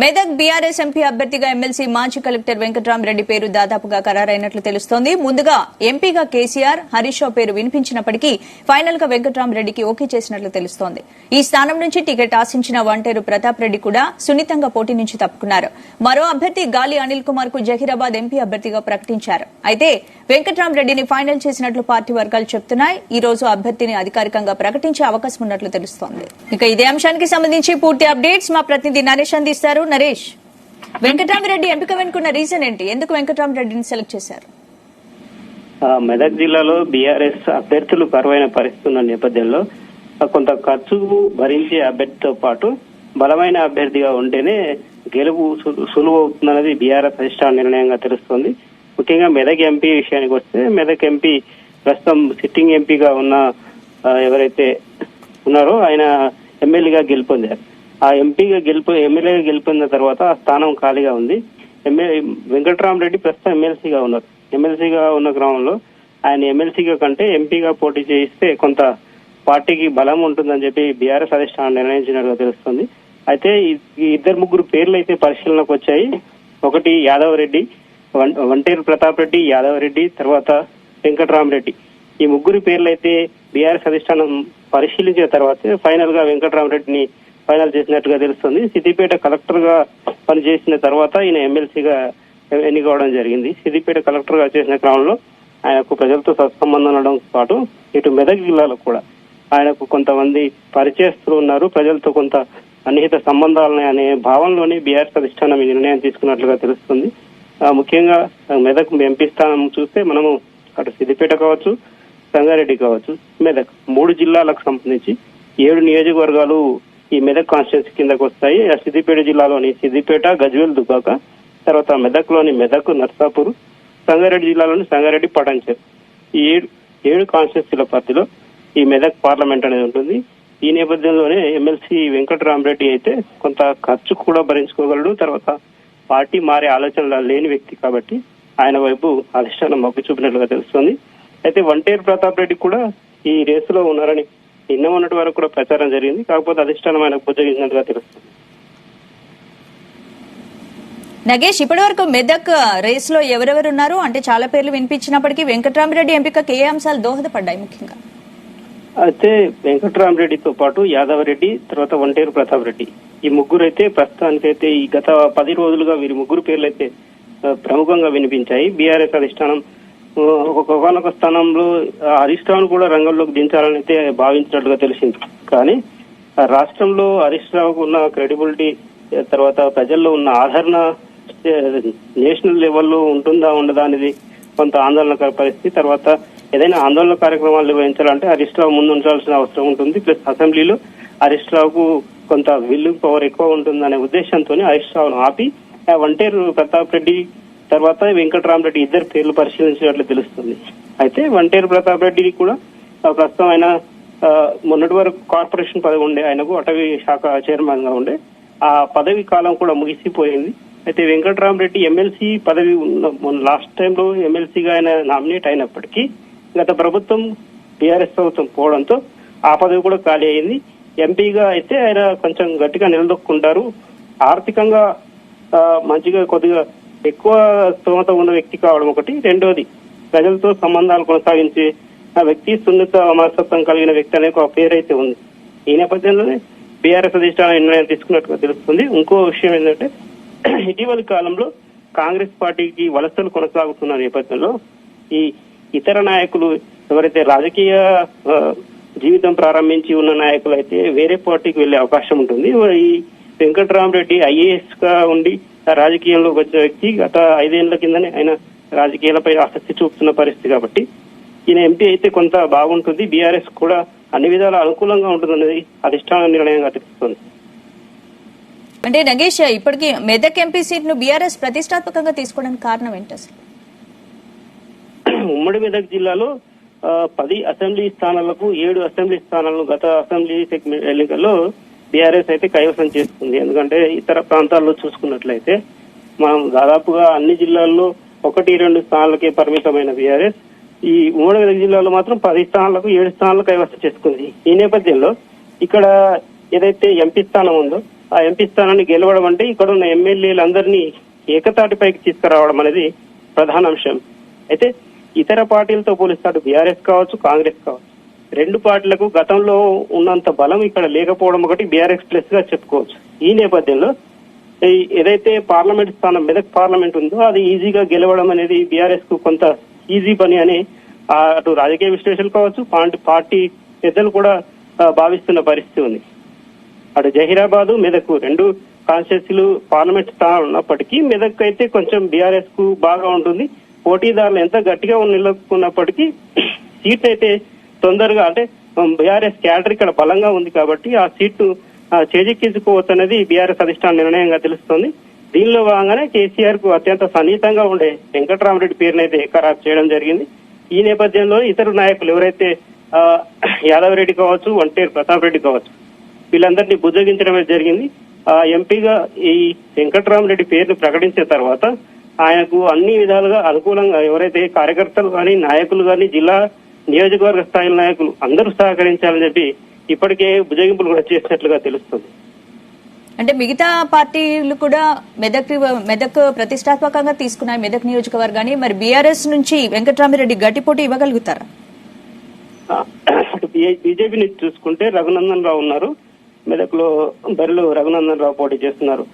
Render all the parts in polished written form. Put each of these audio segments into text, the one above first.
Medak BRS MP అభ్యర్థిగా MLC మాజీ collector Venkatrama Reddy పేరు దాదాపుగా ఖరారైనట్లు తెలుస్తోంది. ముందుగా ఎంపీగా కేసీఆర్, హరీష్ రావు పేరు వినిపించినప్పటికీ ఫైనల్ గా వెంకట్రామరెడ్డికి ఓకే చేసినట్లు తెలుస్తోంది. ఈ స్థానం నుంచి టికెట్ ఆశించిన వంటేరు ప్రతాప్ రెడ్డి కూడా సున్నితంగా పోటీ నుంచి తప్పుకున్నారు. మరో అభ్యర్థి గాలి అనిల్ కుమార్ కు జహీరాబాద్ ఎంపీ అభ్యర్థిగా ప్రకటించారు. అయితే వెంకట్రామరెడ్డిని ఫైనల్ చేసినట్లు పార్టీ వర్గాలు చెబుతున్నాయి. ఈ రోజు అభ్యర్థిని అధికారికంగా ప్రకటించే అవకాశం ఉన్నట్లు తెలుస్తోంది. ఇక ఇదే అంశానికి సంబంధించి పూర్తి అప్డేట్స్ మా ప్రతినిధి నరేష్ అందిస్తారు. నరేష్, వెంకట్రామరెడ్డి ఎంపిక వెనుకున్న రీజన్ ఏంటి? ఎందుకు వెంకట్రామరెడ్డిని సెలెక్ట్ చేశారు? మెదక్ జిల్లాలో బీఆర్ఎస్ అభ్యర్థులు కరువైన పరిస్థితి ఉన్న నేపథ్యంలో కొంత ఖర్చు భరించే అభ్యర్థితో పాటు బలమైన అభ్యర్థిగా ఉంటేనే గెలుపు సులువు అవుతుందన్నది బీఆర్ఎస్ అధిష్టాన నిర్ణయంగా తెలుస్తోంది. ముఖ్యంగా మెదక్ ఎంపీ విషయానికి వస్తే మెదక్ ఎంపీ ప్రస్తుతం సిట్టింగ్ ఎంపీగా ఉన్న ఎవరైతే ఉన్నారో ఆయన ఎమ్మెల్యేగా గెలుపొందారు. ఆ ఎమ్మెల్యేగా గెలుపొందిన తర్వాత ఆ స్థానం ఖాళీగా ఉంది. వెంకట్రామరెడ్డి ప్రస్తుతం ఎమ్మెల్సీగా ఉన్నారు. ఎమ్మెల్సీగా ఉన్న క్రమంలో ఆయన ఎమ్మెల్సీగా కంటే ఎంపీగా పోటీ చేయిస్తే కొంత పార్టీకి బలం ఉంటుందని చెప్పి బీఆర్ఎస్ అధిష్టానం నిర్ణయించినట్టుగా తెలుస్తుంది. అయితే ఈ ఇద్దరు ముగ్గురు పేర్లు అయితే పరిశీలనకు వచ్చాయి. ఒకటి యాదవ్ రెడ్డి, వంటేరు ప్రతాప్ రెడ్డి, యాదవ్ రెడ్డి, తర్వాత వెంకట్రామరెడ్డి. ఈ ముగ్గురు పేర్లు అయితే బీఆర్ఎస్ అధిష్టానం పరిశీలించిన తర్వాత ఫైనల్ గా వెంకట్రామరెడ్డిని ఫైనల్ చేసినట్టుగా తెలుస్తుంది. సిద్దిపేట కలెక్టర్ గా పనిచేసిన తర్వాత ఈయన ఎమ్మెల్సీగా ఎన్నికవడం జరిగింది. సిద్దిపేట కలెక్టర్ గా చేసిన క్రమంలో ఆయనకు ప్రజలతో సత్సంబంధం ఉండడంతో పాటు ఇటు మెదక్ జిల్లాలో కూడా ఆయనకు కొంతమంది పరిచయస్తులు ఉన్నారు, ప్రజలతో కొంత అన్నిహిత సంబంధాలు అనే భావనలోనే బీఆర్ఎస్ అధిష్టానం ఈ నిర్ణయం తీసుకున్నట్లుగా తెలుస్తుంది. ముఖ్యంగా మెదక్ ఎంపీ స్థానం చూస్తే మనము అటు సిద్దిపేట కావచ్చు, సంగారెడ్డి కావచ్చు, మెదక్ 3 జిల్లాలకు సంబంధించి 7 నియోజకవర్గాలు ఈ మెదక్ కాన్స్టిట్యున్సీ కిందకు వస్తాయి. సిద్దిపేట జిల్లాలోని సిద్దిపేట, గజ్వేల్, దుబ్బాక, తర్వాత మెదక్ లోని మెదక్, నర్సాపూర్, సంగారెడ్డి జిల్లాలోని సంగారెడ్డి, పటాన్చెరు. ఈ 7 కాన్స్టిట్యున్సీల పరిధిలో ఈ మెదక్ పార్లమెంట్ అనేది ఉంటుంది. ఈ నేపథ్యంలోనే ఎమ్మెల్సీ వెంకట్రామరెడ్డి అయితే కొంత ఖర్చు కూడా భరించుకోగలడు. తర్వాత పార్టీ మారే ఆలోచనలు లేని వ్యక్తి కాబట్టి ఆయన వైపు అధిష్టానం మొగ్గు చూపినట్లుగా తెలుస్తుంది. అయితే వంటేరు ప్రతాప్ రెడ్డి కూడా ఈ రేసులో ఉన్నారని నిన్న ఉన్నటి వరకు కూడా ప్రచారం జరిగింది. కాకపోతే అధిష్టానం ఆయనకు బుజ్జగించినట్టుగా తెలుస్తుంది. నగేష్, ఇప్పటి వరకు మెదక్ రేస్ లో ఎవరెవరున్నారు? అంటే చాలా పేర్లు వినిపించినప్పటికీ వెంకట్రామరెడ్డి ఎంపికకి ఏ అంశాలు దోహదపడ్డాయి ముఖ్యంగా? అయితే వెంకట్రామరెడ్డితో పాటు యాదవ్ రెడ్డి, తర్వాత వంటేరు ప్రతాప్ రెడ్డి, ఈ ముగ్గురు అయితే ప్రస్తుతానికైతే ఈ గత 10 రోజులుగా వీరి ముగ్గురు పేర్లు అయితే ప్రముఖంగా వినిపించాయి. బీఆర్ఎస్ అధిష్టానం ఒకనొక స్థానంలో హరీష్ రావును కూడా రంగంలోకి దించాలని అయితే భావించినట్లుగా తెలిసింది. కానీ రాష్ట్రంలో హరీష్ రావుకు ఉన్న క్రెడిబిలిటీ, తర్వాత ప్రజల్లో ఉన్న ఆదరణ నేషనల్ లెవెల్లో ఉంటుందా ఉండదా అనేది కొంత ఆందోళనకర పరిస్థితి. తర్వాత ఏదైనా ఆందోళన కార్యక్రమాలు నిర్వహించాలంటే హరీష్ రావు ముందు ఉంచాల్సిన అవసరం ఉంటుంది. ప్లస్ అసెంబ్లీలో హరీష్ రావుకు కొంత విల్లింగ్ పవర్ ఎక్కువ ఉంటుందనే ఉద్దేశంతో హరీష్ రావును ఆపి వంటేరు ప్రతాప్ రెడ్డి తర్వాత వెంకట్రామరెడ్డి ఇద్దరు పేర్లు పరిశీలించినట్లు తెలుస్తుంది. అయితే వంటేరు ప్రతాప్ రెడ్డి కూడా ప్రస్తుతం ఆయన మొన్నటి వరకు కార్పొరేషన్ పదవి ఉండే, ఆయనకు అటవీ శాఖ చైర్మన్ గా ఉండే, ఆ పదవి కాలం కూడా ముగిసిపోయింది. అయితే వెంకట్రామరెడ్డి ఎమ్మెల్సీ పదవి లాస్ట్ టైంలో ఎమ్మెల్సీగా ఆయన నామినేట్ అయినప్పటికీ గత ప్రభుత్వం బీఆర్ఎస్ ప్రభుత్వం పోవడంతో ఆ పదవి కూడా ఖాళీ అయింది. ఎంపీగా అయితే ఆయన కొంచెం గట్టిగా నిలదొక్కుంటారు. ఆర్థికంగా మంచిగా కొద్దిగా ఎక్కువ స్తోమత ఉన్న వ్యక్తి కావడం ఒకటి. రెండోది ప్రజలతో సంబంధాలు కొనసాగించే ఆ వ్యక్తి సున్నిత మనస్తత్వం కలిగిన వ్యక్తి అనే ఒక పేరైతే ఉంది. ఈ నేపథ్యంలోనే బీఆర్ఎస్ అధిష్టానం నిర్ణయం తీసుకున్నట్టుగా తెలుస్తుంది. ఇంకో విషయం ఏంటంటే ఇటీవలి కాలంలో కాంగ్రెస్ పార్టీకి వలసలు కొనసాగుతున్న నేపథ్యంలో ఈ ఇతర నాయకులు ఎవరైతే రాజకీయ జీవితం ప్రారంభించి ఉన్న నాయకులు అయితే వేరే పార్టీకి వెళ్లే అవకాశం ఉంటుంది. ఈ వెంకట్రామరెడ్డి ఐఏఎస్ గా ఉండి రాజకీయంలోకి వచ్చిన వ్యక్తి. గత 5 ఏళ్ల కిందనే ఆయన రాజకీయాలపై ఆసక్తి చూపుతున్న పరిస్థితి కాబట్టి ఈయన ఎంపీ అయితే కొంత బాగుంటుంది. బీఆర్ఎస్ కూడా అన్ని విధాల అనుకూలంగా ఉంటుందనేది అధిష్టాన నిర్ణయంగా తెలుస్తుంది. అంటే నగేష్, ఇప్పటికీ మెదక్ ఎంపీ సీట్ ను బీఆర్ఎస్ ప్రతిష్టాత్మకంగా తీసుకోవడానికి కారణం ఏంటి అసలు? ఉమ్మడి మెదక్ జిల్లాలో 10 అసెంబ్లీ స్థానాలకు 7 అసెంబ్లీ స్థానాలను గత అసెంబ్లీ ఎన్నికల్లో బీఆర్ఎస్ అయితే కైవసం చేసుకుంది. ఎందుకంటే ఇతర ప్రాంతాల్లో చూసుకున్నట్లయితే మనం దాదాపుగా అన్ని జిల్లాల్లో 1-2 స్థానాలకే పరిమితమైన బీఆర్ఎస్ ఈ ఉమ్మడి మెదక్ జిల్లాలో మాత్రం 10 స్థానాలకు 7 స్థానాలు కైవసం చేసుకుంది. ఈ నేపథ్యంలో ఇక్కడ ఏదైతే ఎంపీ స్థానం ఉందో ఆ ఎంపీ స్థానాన్ని గెలవడం అంటే ఇక్కడ ఉన్న ఎమ్మెల్యేలందరినీ ఏకతాటిపైకి తీసుకురావడం అనేది ప్రధాన అంశం. అయితే ఇతర పార్టీలతో పోలిస్తాడు బీఆర్ఎస్ కావచ్చు, కాంగ్రెస్ కావచ్చు, రెండు పార్టీలకు గతంలో ఉన్నంత బలం ఇక్కడ లేకపోవడం ఒకటి బీఆర్ఎస్ ప్లస్ గా చెప్పుకోవచ్చు. ఈ నేపథ్యంలో ఏదైతే పార్లమెంట్ స్థానం మెదక్ పార్లమెంట్ ఉందో అది ఈజీగా గెలవడం అనేది బీఆర్ఎస్ కు కొంత ఈజీ పని అని అటు రాజకీయ విశ్లేషకులు కావచ్చు, పార్టీ పెద్దలు కూడా భావిస్తున్న పరిస్థితి ఉంది. అటు జహీరాబాద్, మెదక్ రెండు కాన్స్టిట్యూన్సీలు పార్లమెంట్ స్థానాలు ఉన్నప్పటికీ మెదక్ అయితే కొంచెం బీఆర్ఎస్ కు బాగా ఉంటుంది. పోటీదారులు ఎంత గట్టిగా నిలుపుకున్నప్పటికీ సీట్ అయితే తొందరగా అంటే బీఆర్ఎస్ క్యాడర్ ఇక్కడ బలంగా ఉంది కాబట్టి ఆ సీటు చేజిక్కించుకోవచ్చు అనేది బీఆర్ఎస్ అధిష్టాన నిర్ణయంగా తెలుస్తోంది. దీనిలో భాగంగానే కేసీఆర్ కు అత్యంత సన్నిహితంగా ఉండే వెంకట్రామరెడ్డి పేరునైతే ఖరారు చేయడం జరిగింది. ఈ నేపథ్యంలో ఇతర నాయకులు ఎవరైతే యాదవ్ రెడ్డి కావచ్చు, వంటేరు ప్రతాప్ రెడ్డి కావచ్చు, వీళ్ళందరినీ బుజ్జగించడం జరిగింది. ఎంపీగా ఈ వెంకట్రామరెడ్డి పేరును ప్రకటించిన తర్వాత ఆయనకు అన్ని విధాలుగా అనుకూలంగా ఎవరైతే కార్యకర్తలు కానీ, నాయకులు కానీ, జిల్లా నియోజకవర్గ స్థాయి నాయకులు అందరూ సహకరించాలని చెప్పి ఇప్పటికే బుజ్జగింపులు కూడా చేసినట్లుగా తెలుస్తుంది. అంటే మిగతా పార్టీలు కూడా మెదక్ ప్రతిష్టాత్మకంగా తీసుకున్నాయి మెదక్ నియోజకవర్గాన్ని. మరి బీఆర్ఎస్ నుంచి వెంకట్రామిరెడ్డి గట్టి పోటీ ఇవ్వగలుగుతారా? అటు బీజేపీ నుంచి చూసుకుంటే రఘునందన్ రావు ఉన్నారు, మెదక్ లో బరిలో రఘునందన్ రావు పోటీ చేస్తున్నారు.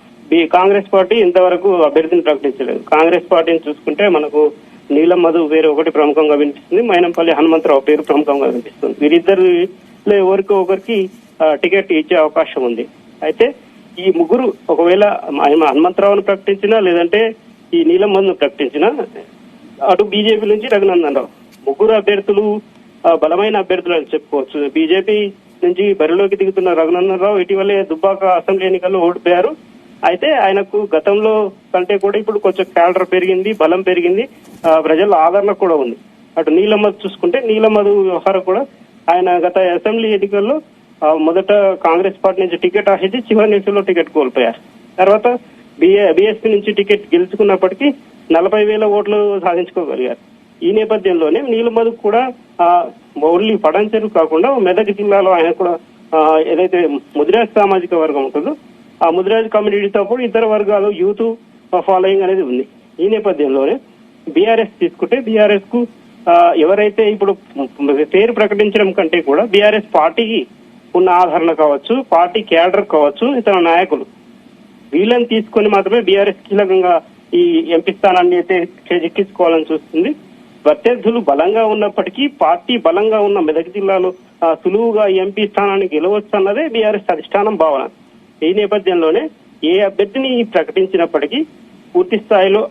కాంగ్రెస్ పార్టీ ఇంతవరకు అభ్యర్థిని ప్రకటించలేదు. కాంగ్రెస్ పార్టీని చూసుకుంటే మనకు నీలం మధు పేరు ఒకటి ప్రముఖంగా వినిపిస్తుంది, మైనంపల్లి హనుమంతరావు పేరు ప్రముఖంగా వినిపిస్తుంది. వీరిద్దరిలో ఎవరికో ఒకరికి టికెట్ ఇచ్చే అవకాశం ఉంది. అయితే ఈ ముగ్గురు ఒకవేళ హనుమంతరావును ప్రకటించినా లేదంటే ఈ నీలం మధును ప్రకటించినా అటు బీజేపీ నుంచి రఘునందన్ రావు ముగ్గురు అభ్యర్థులు బలమైన అభ్యర్థులు అని చెప్పుకోవచ్చు. బీజేపీ నుంచి బరిలోకి దిగుతున్న రఘునందన్ రావు ఇటీవలే దుబ్బాక అసెంబ్లీ ఎన్నికల్లో ఓడిపోయారు. అయితే ఆయనకు గతంలో కంటే కూడా ఇప్పుడు కొంచెం క్యాడర్ పెరిగింది, బలం పెరిగింది, ప్రజల ఆదరణ కూడా ఉంది. అటు నీలమధు చూసుకుంటే నీలమధు వ్యవహారం కూడా ఆయన గత అసెంబ్లీ ఎన్నికల్లో మొదట కాంగ్రెస్ పార్టీ నుంచి టికెట్ ఆశించి చివరి నిమిషంలో టికెట్ కోల్పోయారు. తర్వాత బీఎస్పీ నుంచి టికెట్ గెలుచుకున్నప్పటికీ 40,000 ఓట్లు సాధించుకోగలిగారు. ఈ నేపథ్యంలోనే నీలమధు కూడా ఓన్లీ పడంచెరు కాకుండా మెదక్ జిల్లాలో ఆయన కూడా ఏదైతే ముదిరాజ్ సామాజిక వర్గం ఉంటుందో ఆ ముదిరాజ్ కమ్యూనిటీతో పాటు ఇతర వర్గాలు యూత్ ఫాలోయింగ్ అనేది ఉంది. ఈ నేపథ్యంలోనే బీఆర్ఎస్ తీసుకుంటే బీఆర్ఎస్ కు ఎవరైతే ఇప్పుడు పేరు ప్రకటించడం కంటే కూడా బీఆర్ఎస్ పార్టీకి ఉన్న ఆదరణ కావచ్చు, పార్టీ క్యాడర్ కావచ్చు, ఇతర నాయకులు వీళ్ళని తీసుకొని మాత్రమే బీఆర్ఎస్ కీలకంగా ఈ ఎంపీ స్థానాన్ని అయితే చేజిక్కించుకోవాలని చూస్తుంది. ప్రత్యర్థులు బలంగా ఉన్నప్పటికీ పార్టీ బలంగా ఉన్న మెదక్ జిల్లాలో సులువుగా ఎంపీ స్థానాన్ని గెలవచ్చు అన్నదే బీఆర్ఎస్ అధిష్టానం భావన. ఈ నేపథ్యంలోనే ఏ అభ్యర్థిని ప్రకటించినప్పటికీ పూర్తి స్థాయిలో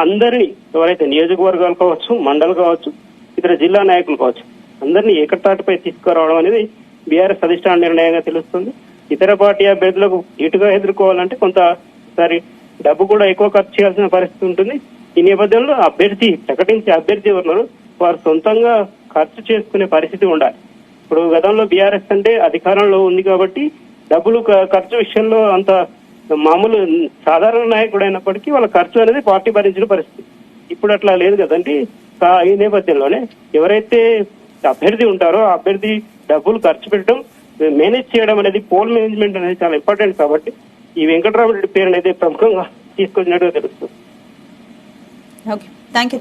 అందరినీ ఎవరైతే నియోజకవర్గాలు కావచ్చు, మండలు కావచ్చు, ఇతర జిల్లా నాయకులు కావచ్చు అందరినీ ఏకతాటిపై తీసుకురావడం అనేది బీఆర్ఎస్ అధిష్టాన నిర్ణయంగా తెలుస్తుంది. ఇతర పార్టీ అభ్యర్థులకు ఇటుగా ఎదుర్కోవాలంటే కొంతసారి డబ్బు కూడా ఎక్కువ ఖర్చు చేయాల్సిన పరిస్థితి ఉంటుంది. ఈ నేపథ్యంలో ప్రకటించే అభ్యర్థి ఎవరున్నారు వారు సొంతంగా ఖర్చు చేసుకునే పరిస్థితి ఉండాలి. ఇప్పుడు గతంలో బీఆర్ఎస్ అంటే అధికారంలో ఉంది కాబట్టి డబ్బులు ఖర్చు విషయంలో అంత మామూలు సాధారణ నాయకుడు అయినప్పటికీ వాళ్ళ ఖర్చు అనేది పార్టీ భరించిన పరిస్థితి. ఇప్పుడు అట్లా లేదు కదండి. ఈ నేపథ్యంలోనే ఎవరైతే అభ్యర్థి ఉంటారో ఆ అభ్యర్థి డబ్బులు ఖర్చు పెట్టడం, మేనేజ్ చేయడం అనేది పోల్ మేనేజ్మెంట్ అనేది చాలా ఇంపార్టెంట్. కాబట్టి ఈ వెంకట్రామరెడ్డి పేరు అనేది ప్రముఖంగా తీసుకొచ్చినట్టుగా తెలుస్తుంది. Okay, thank you.